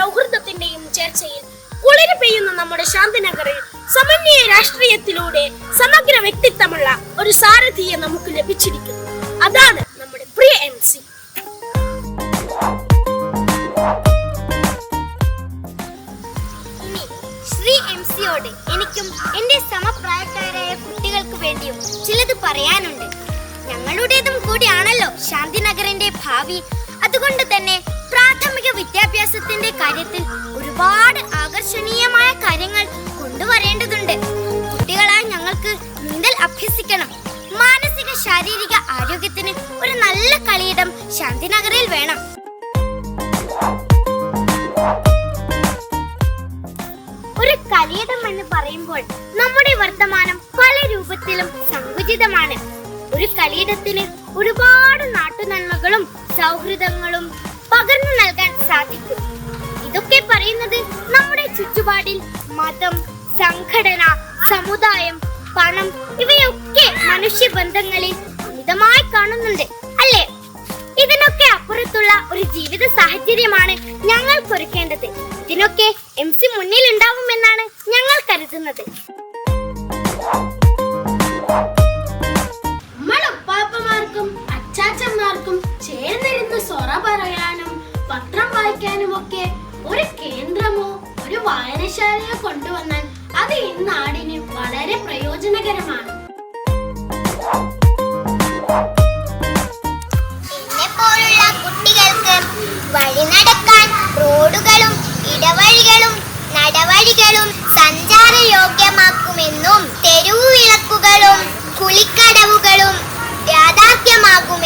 സൗഹൃദത്തിന്റെയും ചേർച്ചയിൽ കുളിര് പെയ്യുന്ന നമ്മുടെ ശാന്തിനഗറിൽ സമന്വയ രാഷ്ട്രീയത്തിലൂടെ സമഗ്ര വ്യക്തിത്വമുള്ള ഒരു സാരഥിയെ നമുക്ക് ലഭിച്ചിരിക്കുന്നു. അതാണ് നമ്മുടെ പ്രിയ MC. ഇനി ശ്രീ MC-യോട് എനിക്കും എന്റെ സമപ്രായക്കാരായ കുട്ടികൾക്ക് വേണ്ടിയും ചിലത് പറയാനുണ്ട്. ഞങ്ങളുടേതും കൂടിയാണല്ലോ ശാന്തിനഗറിന്റെ ഭാവി. അതുകൊണ്ട് തന്നെ പ്രാഥമിക വിദ്യാഭ്യാസത്തിന്റെ കാര്യത്തിൽ ഒരുപാട് ആകർഷണീയമായ കാര്യങ്ങൾ കൊണ്ടുവരേണ്ടതുണ്ട്. കുട്ടികളായ ഞങ്ങൾക്ക് നീന്തൽ അഭ്യസിക്കണം. മാനസിക ശാരീരിക ആരോഗ്യത്തിന് ഒരു നല്ല കളിയിടം ശാന്തിനഗറിൽ വേണം. ഒരു കളിയിടം എന്ന് പറയുമ്പോൾ നമ്മുടെ വർത്തമാനം പല രൂപത്തിലും സങ്കുചിതമാണ്. ഒരു കളിയിടത്തിന് ഒരുപാട് നാട്ടുനന്മകളും സൗഹൃദങ്ങളും പകർന്നു നൽകാൻ സാധിക്കും. ഇതൊക്കെ പറയുന്നത് നമ്മുടെ ചുറ്റുപാടിൽ മതം, സംഘടന, സമുദായം, പണം ഇവയൊക്കെ മനുഷ്യബന്ധങ്ങളിൽ അമിതമായി കാണുന്നുണ്ട്, അല്ലേ? ഇതിനൊക്കെ അപ്പുറത്തുള്ള ഒരു ജീവിത സാഹചര്യമാണ് ഞങ്ങൾ ഒരുക്കേണ്ടത്. ഇതിനൊക്കെ MC മുന്നിൽ ഉണ്ടാവുമെന്നാണ് ഞങ്ങൾ കരുതുന്നത്. പാപ്പമാർക്കും അച്ചാച്ചന്മാർക്കും ചേർന്നിരുന്ന് സൊറ പറയാനും പത്രം വായിക്കാനും ഒക്കെ ഒരു കേന്ദ്രമോ ഒരു വായനശാലയോ കൊണ്ടുവന്നാൽ അത് ഈ നാടിന് വളരെ പ്രയോജനകരമാണ്. എന്നെപ്പോലുള്ള കുട്ടികൾക്ക് വഴി നടക്കാൻ റോഡുകളും ഇടവഴികളും നടവഴികളും സഞ്ചാരയോഗ്യമാക്കുമെന്നും തെരുവു വിളക്കുകളും കുളിക്കടവുകളും യാഥാർത്ഥ്യമാകുമെന്നും